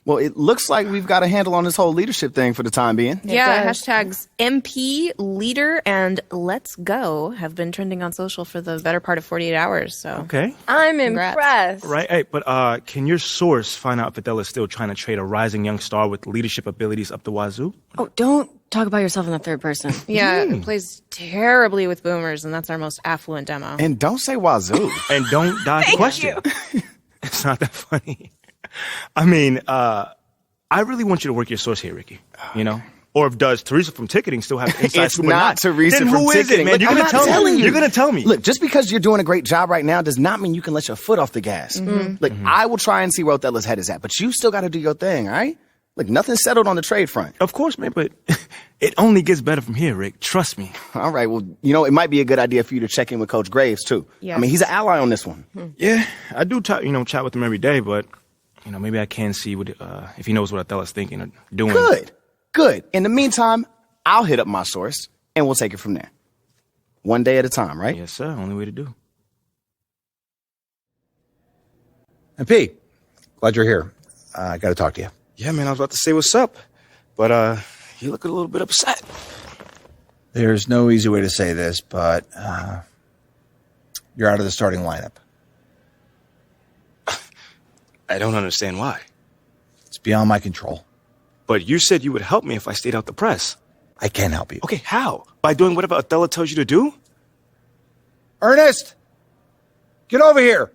Well, it looks like we've got a handle on this whole leadership thing for the time being. Yeah, hashtags MP, leader, and let's go have been trending on social for the better part of 48 hours. So Okay. I'm Congrats. impressed. Right. Hey, but can your source find out if Adele is still trying to trade a rising young star with leadership abilities up the wazoo? Oh, don't talk about yourself in the third person. yeah, it plays terribly with boomers, and that's our most affluent demo. And don't say wazoo. And don't dodge the question. It's not that funny. I mean, I really want you to work your source here, Ricky. You know? Or if does Teresa from ticketing still have inside It's scoop or not Teresa then from who is it, ticketing. man? Look, You're I'm gonna not tell telling me. you. You're gonna tell me. Look, just because you're doing a great job right now does not mean you can let your foot off the gas. Look, I will try and see where Othello's head is at, but you still got to do your thing, all right? Look, nothing's settled on the trade front. Of course, man, but it only gets better from here, Rick. Trust me. All right, well, you know, it might be a good idea for you to check in with Coach Graves, too. Yes. I mean, he's an ally on this one. Yeah, I do chat with him every day, but maybe I can see what if he knows what Othello's thinking or doing. Good. In the meantime, I'll hit up my source, and we'll take it from there. One day at a time, right? Yes, sir. Only way to do. And P, glad you're here. I got to talk to you. Yeah, man, I was about to say what's up, but you look a little bit upset. There's no easy way to say this, but you're out of the starting lineup. I don't understand why. It's beyond my control. But you said you would help me if I stayed out the press. I can help you. Okay, how? By doing whatever Othello tells you to do? Ernest, get over here.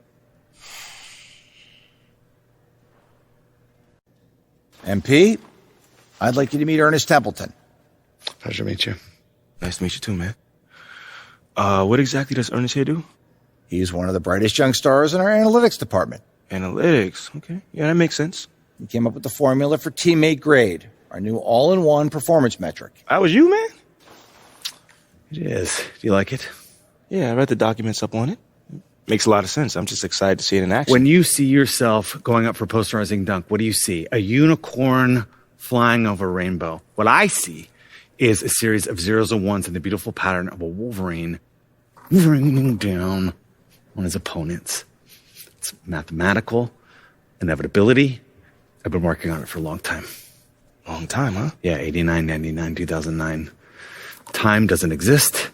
MP, I'd like you to meet Ernest Templeton. Pleasure to meet you. Nice to meet you too, man. What exactly does Ernest here do? He's one of the brightest young stars in our analytics department. Analytics. Okay. Yeah, that makes sense. He came up with the formula for teammate grade, our new all-in-one performance metric. That was you, man? It is. Do you like it? Yeah, I read the documents up on it. Makes a lot of sense. I'm just excited to see it in action. When you see yourself going up for posterizing dunk, what do you see? A unicorn flying over a rainbow. What I see is a series of zeros and ones in the beautiful pattern of a Wolverine raining down on his opponents. It's mathematical inevitability. I've been working on it for a long time. Long time, huh? Yeah, 89, 99, 2009. Time doesn't exist.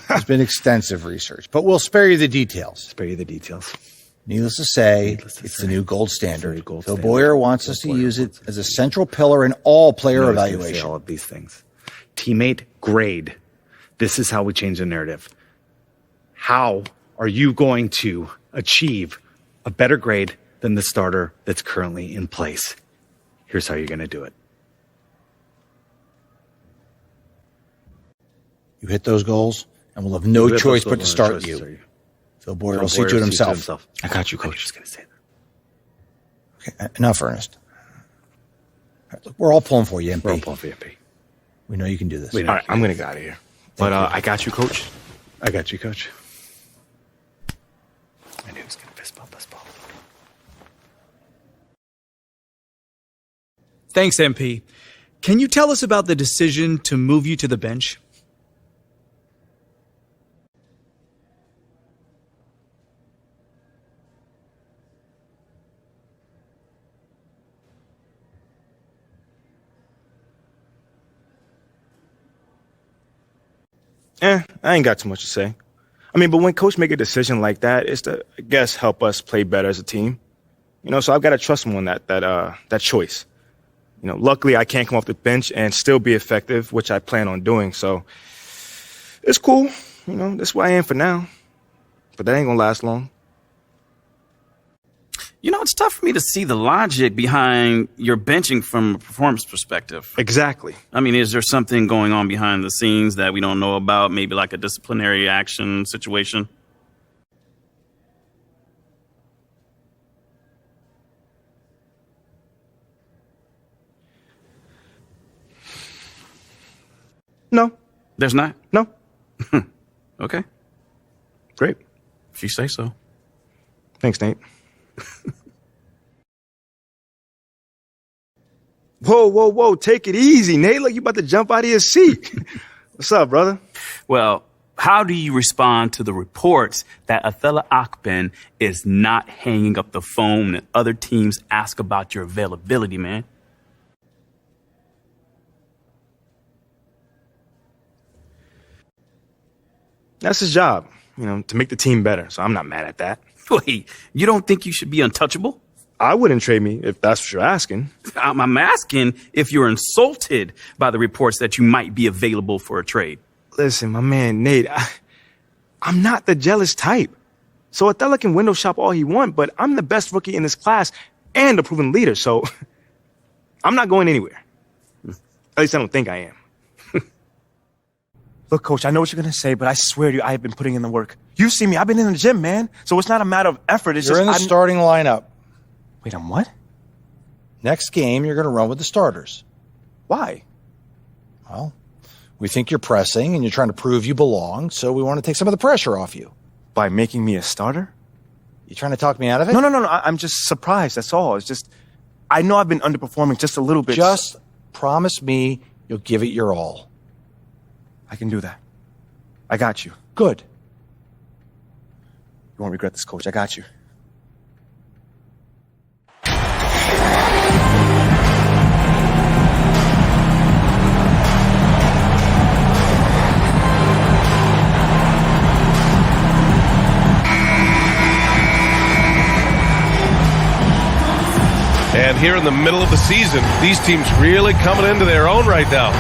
There's been extensive research, but we'll spare you the details. Spare you the details. Needless to say, it's the new gold standard. Phil Boyer wants us to use it as a central pillar in all player evaluation. All of these things. Teammate grade. This is how we change the narrative. How are you going to achieve a better grade than the starter that's currently in place? Here's how you're going to do it. You hit those goals, and we'll have no choice but to start you. Phil Boyer will see to it himself. I got you, Coach. I'm just going to say that. Okay, enough, Ernest. All right, look, we're all pulling for you, MP. We're all pulling for you, MP. We know you can do this. All right, I'm going to get out of here. But I got you, Coach. I got you, Coach. I knew he was going to fist bump us both. Thanks, MP. Can you tell us about the decision to move you to the bench? I ain't got too much to say. I mean, but when coach make a decision like that, it's to, I guess, help us play better as a team. So I've got to trust him on that choice. Luckily I can't come off the bench and still be effective, which I plan on doing. So it's cool. That's where I am for now. But that ain't gonna last long. It's tough for me to see the logic behind your benching from a performance perspective. Exactly. I mean, is there something going on behind the scenes that we don't know about? Maybe like a disciplinary action situation? No. There's not? No. Okay. Great. If you say so. Thanks, Nate. Whoa. Take it easy, Nate. Look, you about to jump out of your seat. What's up, brother? Well, How do you respond to the reports that Athela Akben is not hanging up the phone and other teams ask about your availability, man? That's his job, to make the team better. So I'm not mad at that. Wait, you don't think you should be untouchable? I wouldn't trade me if that's what you're asking. I'm asking if you're insulted by the reports that you might be available for a trade. Listen, my man, Nate, I'm not the jealous type. So Athela can window shop all he wants, but I'm the best rookie in this class and a proven leader, so I'm not going anywhere. At least I don't think I am. Look, Coach, I know what you're going to say, but I swear to you, I have been putting in the work. You see me, I've been in the gym, man. So it's not a matter of effort. It's You're in the starting lineup. Wait, I'm what? Next game, you're going to run with the starters. Why? Well, we think you're pressing and you're trying to prove you belong, so we want to take some of the pressure off you. By making me a starter? You trying to talk me out of it? No. I'm just surprised, that's all. It's just, I know I've been underperforming just a little bit. Just promise me you'll give it your all. I can do that. I got you. Good. You won't regret this, Coach. I got you. And here in the middle of the season, these teams really coming into their own right now.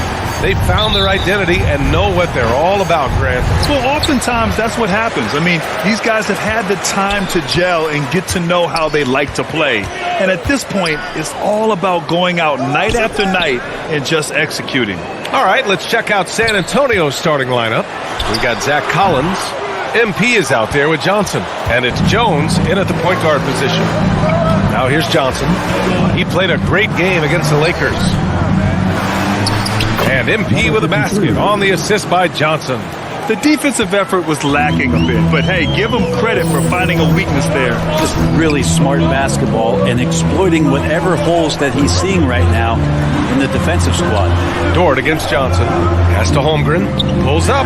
They found their identity and know what they're all about, Grant. Well, oftentimes that's what happens. I mean, these guys have had the time to gel and get to know how they like to play. And at this point, it's all about going out night after night and just executing. All right, let's check out San Antonio's starting lineup. We got Zach Collins. MP is out there with Johnson. And it's Jones in at the point guard position. Now here's Johnson. He played a great game against the Lakers. And MP with a basket on the assist by Johnson. The defensive effort was lacking a bit, but hey, give him credit for finding a weakness there. Just really smart basketball and exploiting whatever holes that he's seeing right now in the defensive squad. Dort against Johnson. Pass to Holmgren. Pulls up.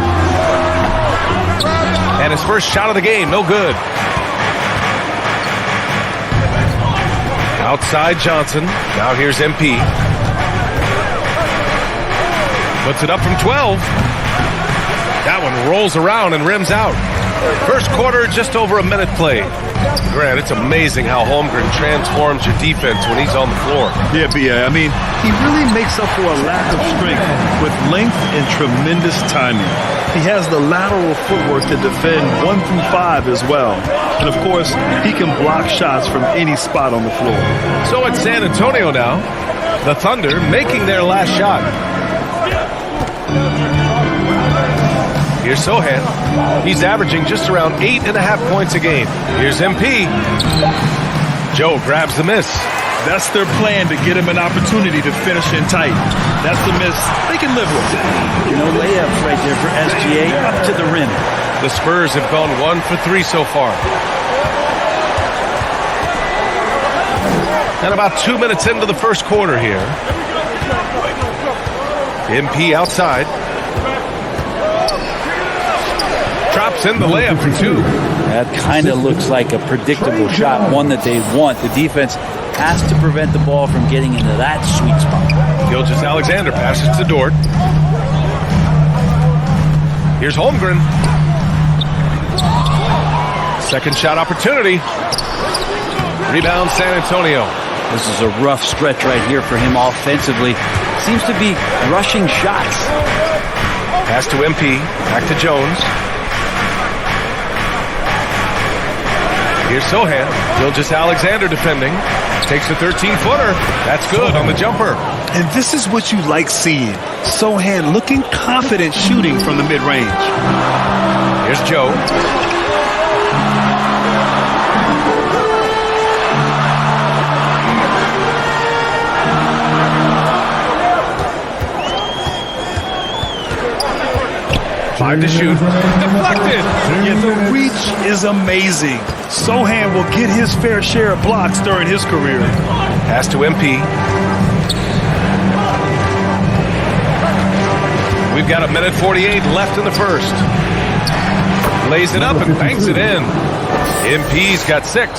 And his first shot of the game, no good. Outside Johnson. Now here's MP. Puts it up from 12. That one rolls around and rims out. First quarter, just over a minute played. Grant, it's amazing how Holmgren transforms your defense when he's on the floor. Yeah, B.A. I mean, he really makes up for a lack of strength with length and tremendous timing. He has the lateral footwork to defend 1 through 5 as well. And of course, he can block shots from any spot on the floor. So it's San Antonio now. The Thunder making their last shot. Here's Sohan. He's averaging just around 8.5 points a game. Here's MP. Joe grabs the miss. That's their plan, to get him an opportunity to finish in tight. That's the miss they can live with. No layups right there for SGA up to the rim. The Spurs have gone 1 for 3 so far. And about 2 minutes into the first quarter here. MP outside. Drops in the layup for 2. That kind of looks like a predictable shot, one that they want. The defense has to prevent the ball from getting into that sweet spot. Gilgeous-Alexander passes to Dort. Here's Holmgren. Second shot opportunity. Rebound San Antonio. This is a rough stretch right here for him offensively. Seems to be rushing shots. Pass to MP. Back to Jones. Here's Sohan. Gilgeous-Alexander defending. Takes a 13-footer. That's good on the jumper. And this is what you like seeing. Sohan looking confident shooting from the mid-range. Here's Joe. Five to shoot. Deflected. Yeah, the reach is amazing. Sohan will get his fair share of blocks during his career. Pass to MP. We've got 1:48 left in the first. Lays it up and bangs it in. MP's got 6.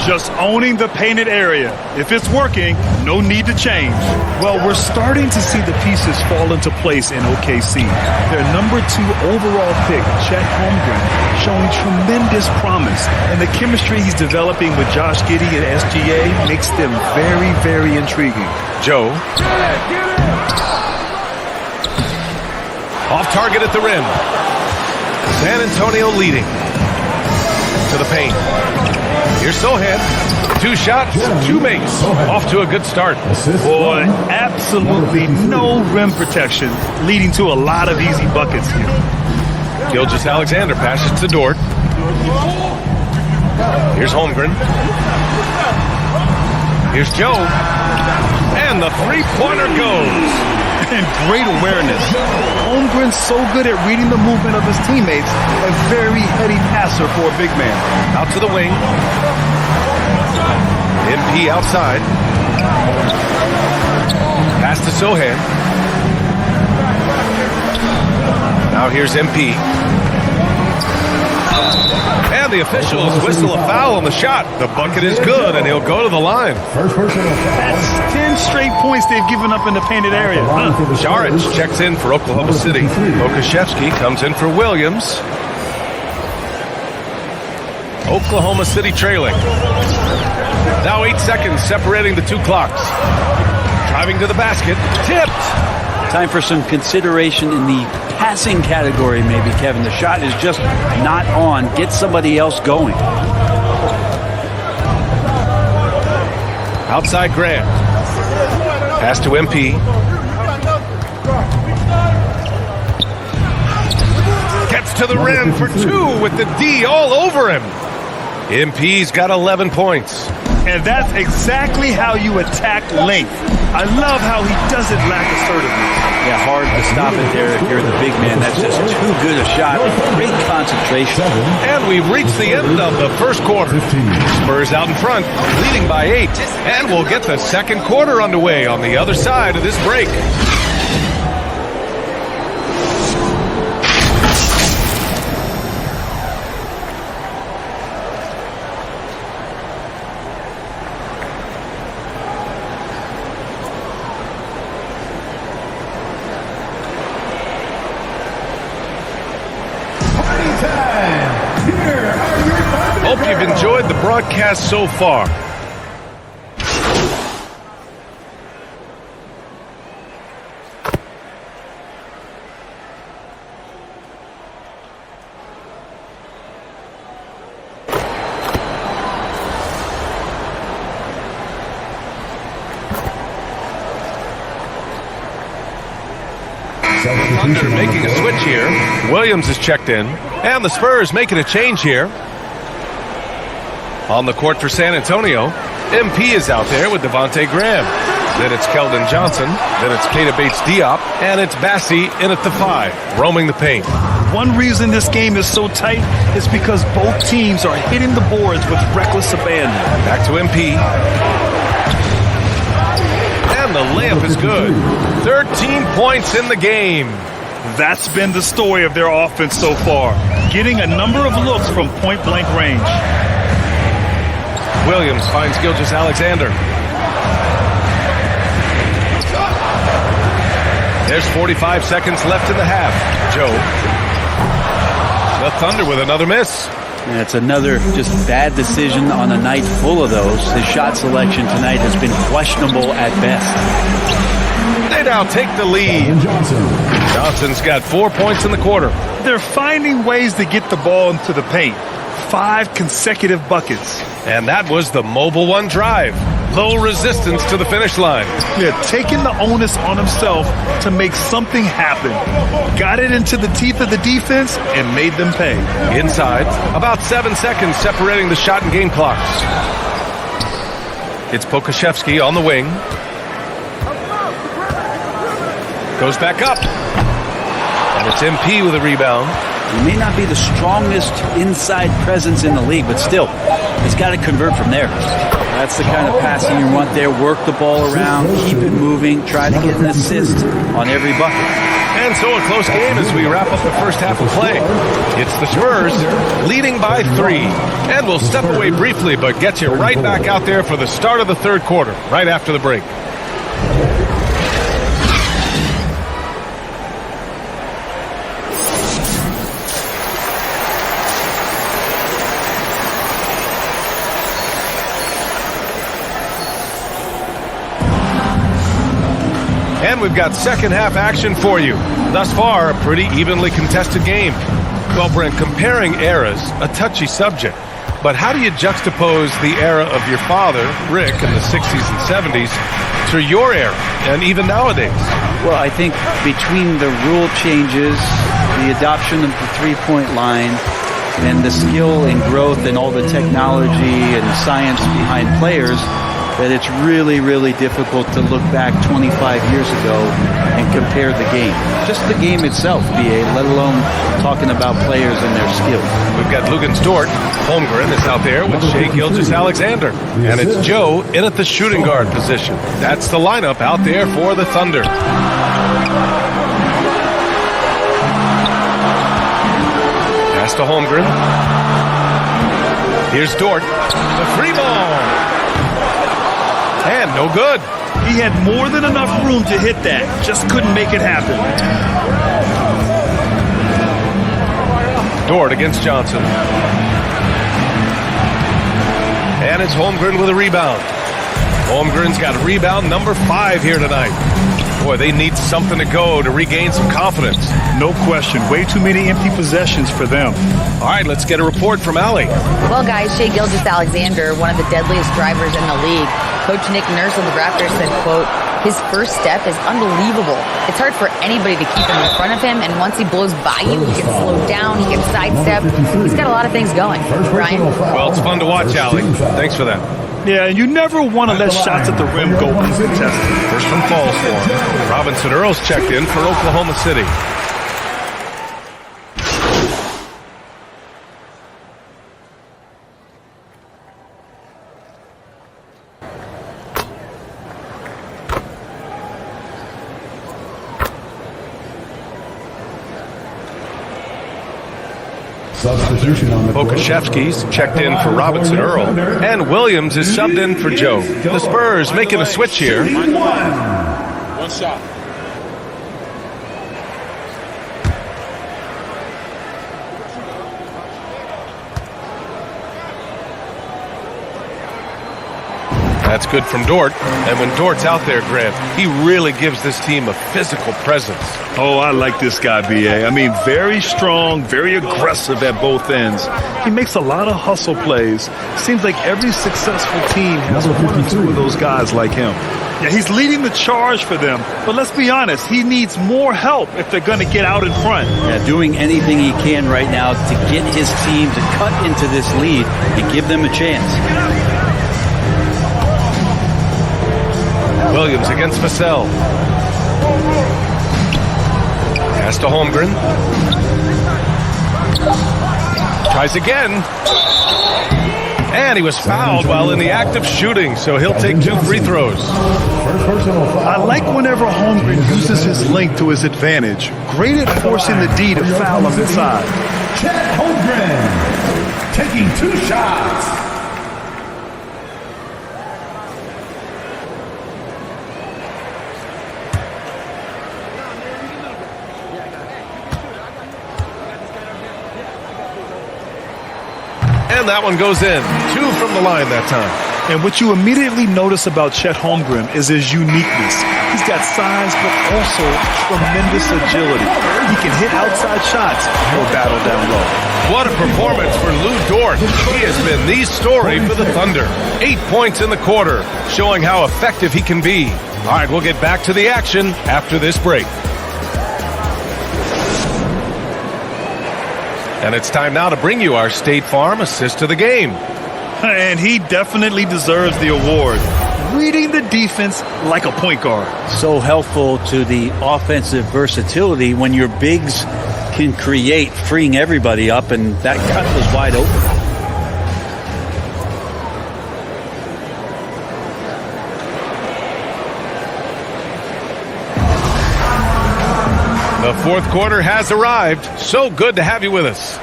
Just owning the painted area. If it's working, no need to change. Well, we're starting to see the pieces fall into place in OKC. Their number 2 overall pick, Chet Holmgren, showing tremendous promise. And the chemistry he's developing with Josh Giddey and SGA makes them very, very intriguing. Joe. Off target at the rim. San Antonio leading. To the paint. Here's Sohan. 2 shots, 2 makes. Off to a good start. Boy, absolutely no rim protection, leading to a lot of easy buckets here. Gilgeous-Alexander passes to Dort. Here's Holmgren. Here's Joe. And the three-pointer goes. And great awareness. Holmgren's so good at reading the movement of his teammates. A very heady passer for a big man. Out to the wing. MP outside. Pass to Sohan. Now here's MP. And the officials whistle a foul on the shot. The bucket is good, and he'll go to the line. That's 10 straight points they've given up in the painted area. Jaric checks in for Oklahoma City. Okashevsky comes in for Williams. Oklahoma City trailing. Now 8 seconds separating the 2 clocks. Driving to the basket. Tipped. Time for some consideration in the passing category, maybe, Kevin. The shot is just not on. Get somebody else going. Outside Grant. Pass to MP. Gets to the rim for 2 with the D all over him. MP's got 11 points. And that's exactly how you attack length. I love how he doesn't lack assertiveness. Yeah, hard to stop it there if you're the big man. That's just too good a shot. Great concentration. And we've reached the end of the first quarter. Spurs out in front, leading by 8. And we'll get the second quarter underway on the other side of this break. Hope you've enjoyed the broadcast so far. Thunder making a switch here. Williams is checked in. And the Spurs making a change here. On the court for San Antonio, MP is out there with Devontae Graham. Then it's Keldon Johnson. Then it's Keita Bates-Diop. And it's Bassie in at the 5, roaming the paint. One reason this game is so tight is because both teams are hitting the boards with reckless abandon. Back to MP. And the layup is good. 13 points in the game. That's been the story of their offense so far. Getting a number of looks from point-blank range. Williams finds Gilgeous-Alexander. There's 45 seconds left in the half. Joe. The Thunder with another miss. And it's another just bad decision on a night full of those. His shot selection tonight has been questionable at best. They now take the lead. Johnson's got 4 points in the quarter. They're finding ways to get the ball into the paint. 5 consecutive buckets. And that was the Mobile One drive. Low resistance to the finish line. Yeah, taking the onus on himself to make something happen. Got it into the teeth of the defense and made them pay. Inside, about 7 seconds separating the shot and game clocks. It's Pokashevsky on the wing. Goes back up. And it's MP with a rebound. He may not be the strongest inside presence in the league, but still, he's got to convert from there. That's the kind of passing you want there. Work the ball around, keep it moving, try to get an assist on every bucket. And so a close game as we wrap up the first half of play. It's the Spurs leading by 3. And we'll step away briefly, but get you right back out there for the start of the third quarter, right after the break. And we've got second half action for you. Thus far, a pretty evenly contested game. Well, Brent, comparing eras, a touchy subject. But how do you juxtapose the era of your father, Rick, in the 60s and 70s to your era, and even nowadays? Well, I think between the rule changes, the adoption of the three-point line, and the skill and growth and all the technology and science behind players, that it's really, really difficult to look back 25 years ago and compare the game. Just the game itself, BA, let alone talking about players and their skills. We've got Lugansdort. Holmgren is out there with Shai Gilgeous-Alexander. And it's Joe in at the shooting guard position. That's the lineup out there for the Thunder. Pass to Holmgren. Here's Dort. The free ball. And no good. He had more than enough room to hit that. Just couldn't make it happen. Dort against Johnson. And it's Holmgren with a rebound. Holmgren's got rebound number 5 here tonight. Boy, they need something to go to regain some confidence. No question. Way too many empty possessions for them. All right, let's get a report from Allie. Well, guys, Shai Gilgeous-Alexander, one of the deadliest drivers in the league. Coach Nick Nurse of the Raptors said, quote, his first step is unbelievable. It's hard for anybody to keep him in front of him, and once he blows by you, he can slow down, he can sidestep. He's got a lot of things going. Brian? Well, it's fun to watch, Allie. Thanks for that. Yeah, and you never want to let shots at the rim go uncontested. First one falls for him. Robinson Earls checked in for Oklahoma City. Pokashevsky's checked in for Robinson Earl. And Williams is subbed in for Joe. The Spurs making a switch here. One shot. That's good from Dort. And when Dort's out there, Grant, he really gives this team a physical presence. Oh, I like this guy, B.A. I mean, very strong, very aggressive at both ends. He makes a lot of hustle plays. Seems like every successful team has one or two of those guys like him. Yeah, he's leading the charge for them. But let's be honest, he needs more help if they're going to get out in front. Yeah, doing anything he can right now to get his team to cut into this lead and give them a chance. Williams against Vassell. Pass to Holmgren. Tries again. And he was fouled while in the act of shooting, so he'll take 2 free throws. I like whenever Holmgren uses his length to his advantage. Great at forcing the D to foul him inside. Chet Holmgren taking 2 shots. And that one goes in. 2 from the line that time. And what you immediately notice about Chet Holmgren is his uniqueness. He's got size, but also tremendous agility. He can hit outside shots or battle down low. What a performance for Lou Dort. He has been the story for the Thunder. 8 points in the quarter, showing how effective he can be. All right, we'll get back to the action after this break. And it's time now to bring you our State Farm assist of the game. And he definitely deserves the award. Reading the defense like a point guard. So helpful to the offensive versatility when your bigs can create, freeing everybody up, and that cut was wide open. The fourth quarter has arrived. So good to have you with us.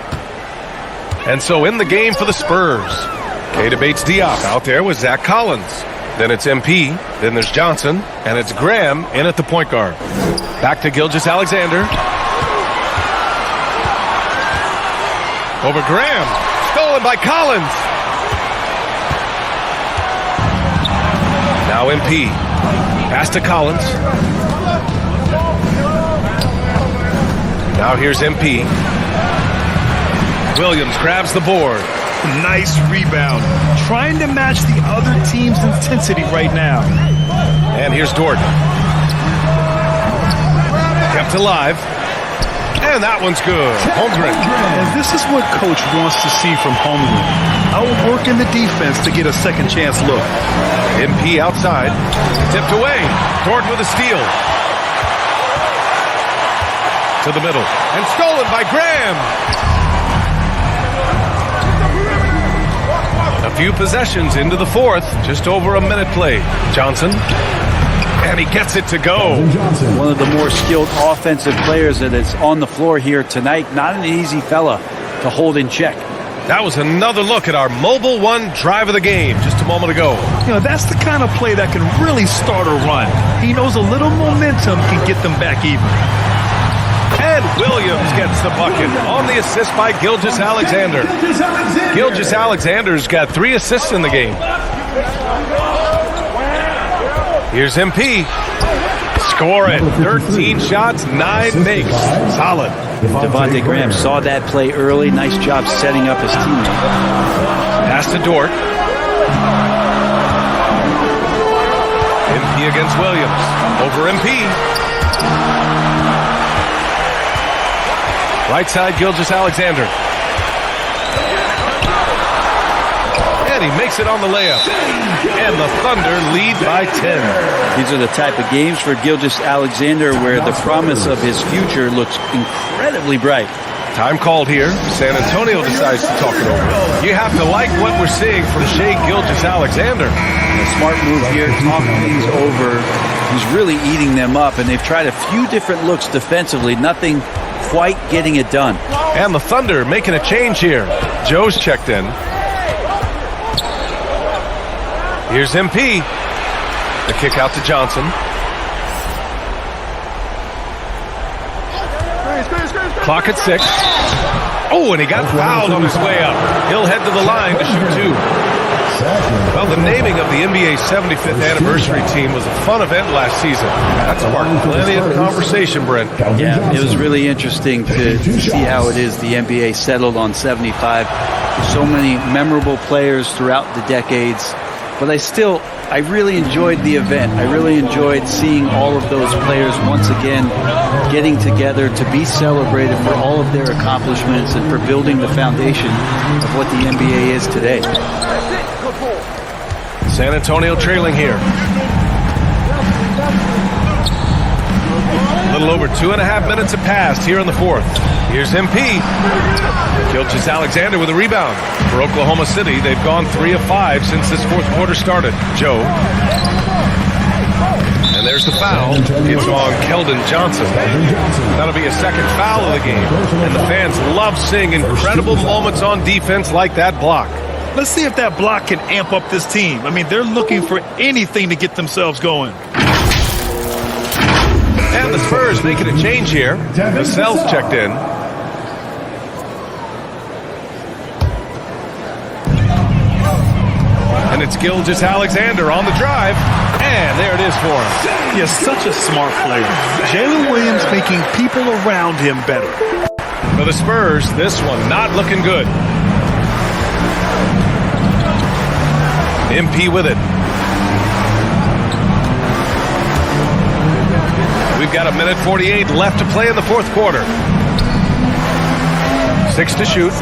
And so in the game for the Spurs, K debates Diop out there with Zach Collins. Then it's MP, then there's Johnson, and it's Graham in at the point guard. Back to Gilgeous-Alexander. Over Graham, stolen by Collins. Now MP, pass to Collins. Now here's MP. Williams grabs the board. Nice rebound. Trying to match the other team's intensity right now. And here's Dort. Kept alive. And that one's good. Holmgren. And this is what Coach wants to see from Holmgren. Outworking the defense to get a second chance look. MP outside. Tipped away. Dort with a steal. To the middle. And stolen by Graham. A few possessions into the fourth. Just over a minute played. Johnson. And he gets it to go. One of the more skilled offensive players that is on the floor here tonight. Not an easy fella to hold in check. That was another look at our Mobile One drive of the game just a moment ago. You know, that's the kind of play that can really start a run. He knows a little momentum can get them back even. And Williams gets the bucket on the assist by Gilgeous-Alexander. Gilgeous-Alexander's got 3 assists in the game. Here's MP. Score it. 13 shots, 9 makes. Solid. Devontae Graham saw that play early. Nice job setting up his teammate. Pass to Dort. MP against Williams. Over MP. Right side, Gilgeous-Alexander. And he makes it on the layup. And the Thunder lead by 10. These are the type of games for Gilgeous-Alexander where the promise of his future looks incredibly bright. Time called here. San Antonio decides to talk it over. You have to like what we're seeing from Shai Gilgeous-Alexander. A smart move here, talk things over. He's really eating them up, and they've tried a few different looks defensively. Nothing quite getting it done. And the Thunder making a change here. Joe's checked in. Here's MP. The kick out to Johnson. Clock at 6. Oh, and he got fouled on his way up. He'll head to the line to shoot 2. Well, the naming of the NBA's 75th anniversary team was a fun event last season. That sparked plenty of conversation, Brent. Yeah, it was really interesting to see how it is the NBA settled on 75. So many memorable players throughout the decades. But I really enjoyed the event. I really enjoyed seeing all of those players once again getting together to be celebrated for all of their accomplishments and for building the foundation of what the NBA is today. San Antonio trailing here. A little over 2.5 minutes have passed here in the fourth. Here's MP. Gilgeous-Alexander with a rebound. For Oklahoma City, they've gone 3 of 5 since this fourth quarter started. Joe. And there's the foul. It's on Keldon Johnson. That'll be a second foul of the game. And the fans love seeing incredible moments on defense like that block. Let's see if that block can amp up this team. I mean, they're looking for anything to get themselves going. And the Spurs making a change here. Vassell's checked in. And it's Gilgeous-Alexander on the drive. And there it is for him. He is such a smart player. Jalen Williams making people around him better. For the Spurs, this one not looking good. MP with it. We've got 1:48 left to play in the fourth quarter. 6 to shoot.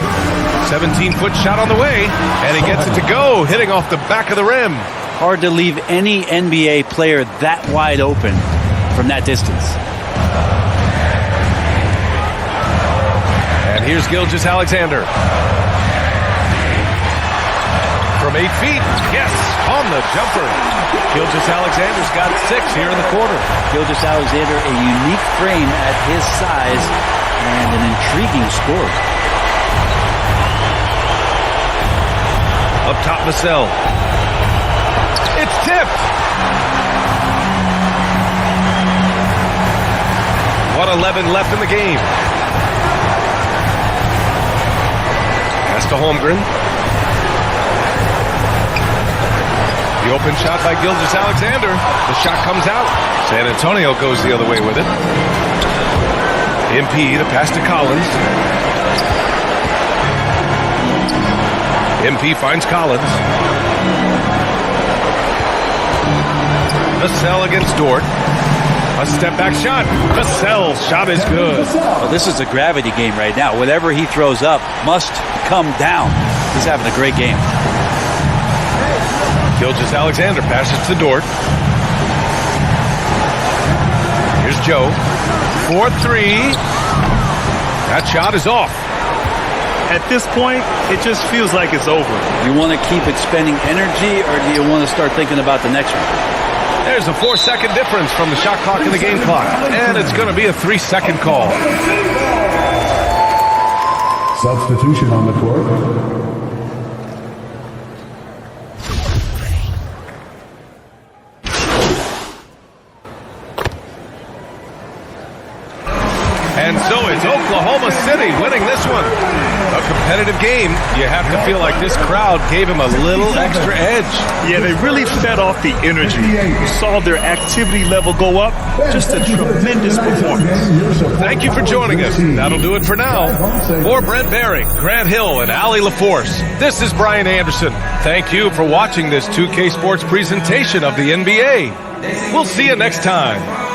17-foot shot on the way. And he gets it to go, hitting off the back of the rim. Hard to leave any NBA player that wide open from that distance. And here's Gilgeous Alexander. From 8 feet, yes, on the jumper. Gilgeous Alexander's got 6 here in the quarter. Gilgeous Alexander, a unique frame at his size and an intriguing score. Up top, Vassell. It's tipped. 1:11 left in the game. Pass to Holmgren. The open shot by Gilgeous Alexander. The shot comes out. San Antonio goes the other way with it. MP, the pass to Collins. MP finds Collins. Vassell against Dort. A step back shot. Vassell's shot is good. Well, this is a gravity game right now. Whatever he throws up must come down. He's having a great game. Gilgeous Alexander passes to Dort. Here's Joe. 4-3. That shot is off. At this point, it just feels like it's over. You want to keep expending energy, or do you want to start thinking about the next one? There's a 4-second difference from the shot clock and the game clock. And it's going to be a 3-second call. Substitution on the court. And so it's Oklahoma City winning this one. A competitive game. You have to feel like this crowd gave him a little extra edge. Yeah, they really fed off the energy. You saw their activity level go up. Just a tremendous performance. Thank you for joining us. That'll do it for now. For Brent Baring, Grant Hill, and Allie LaForce, this is Brian Anderson. Thank you for watching this 2K Sports presentation of the NBA. We'll see you next time.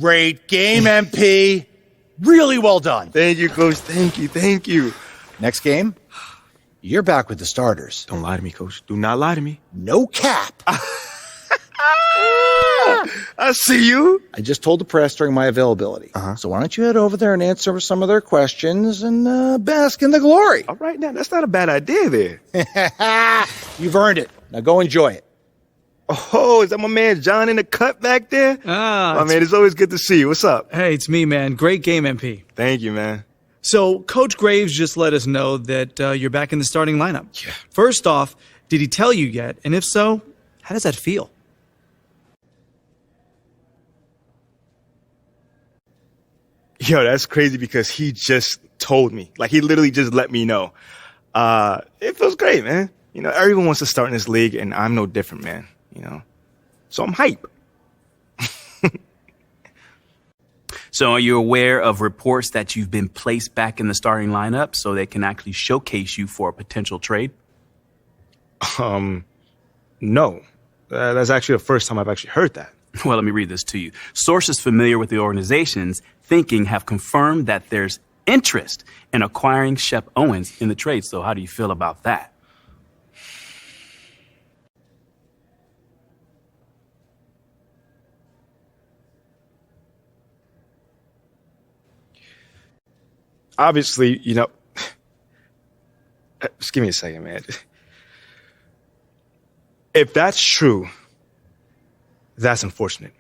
Great game, MP. Really well done. Thank you, Coach. Thank you. Thank you. Next game, you're back with the starters. Don't lie to me, Coach. Do not lie to me. No cap. I see you. I just told the press during my availability. So why don't you head over there and answer some of their questions and bask in the glory? All right, now, that's not a bad idea there. You've earned it. Now go enjoy it. Oh, is that my man John in the cut back there? My man, it's always good to see you. What's up? Hey, it's me, man. Great game, MP. Thank you, man. So, Coach Graves just let us know that you're back in the starting lineup. Yeah. First off, did he tell you yet? And if so, how does that feel? Yo, that's crazy because he just told me. Like, he literally just let me know. It feels great, man. You know, everyone wants to start in this league, and I'm no different, man. You know, so I'm hype. So are you aware of reports that you've been placed back in the starting lineup so they can actually showcase you for a potential trade? No. That's actually the first time I've actually heard that. Well, let me read this to you. Sources familiar with the organization's thinking have confirmed that there's interest in acquiring Shep Owens in the trade. So how do you feel about that? Obviously, you know, give me a second, man. If that's true, that's unfortunate.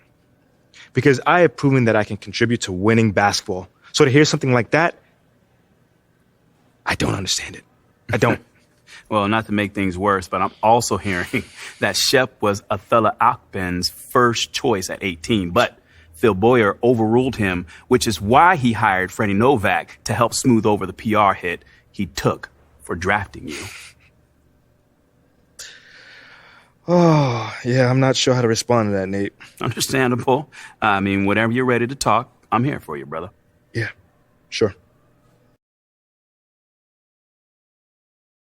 Because I have proven that I can contribute to winning basketball. So to hear something like that, I don't understand it. I don't. Well, not to make things worse, but I'm also hearing that Shep was Athela Akben's first choice at 18, but Phil Boyer overruled him, which is why he hired Freddie Novak to help smooth over the PR hit he took for drafting you. Oh, yeah, I'm not sure how to respond to that, Nate. Understandable. I mean, whenever you're ready to talk, I'm here for you, brother. Yeah, sure.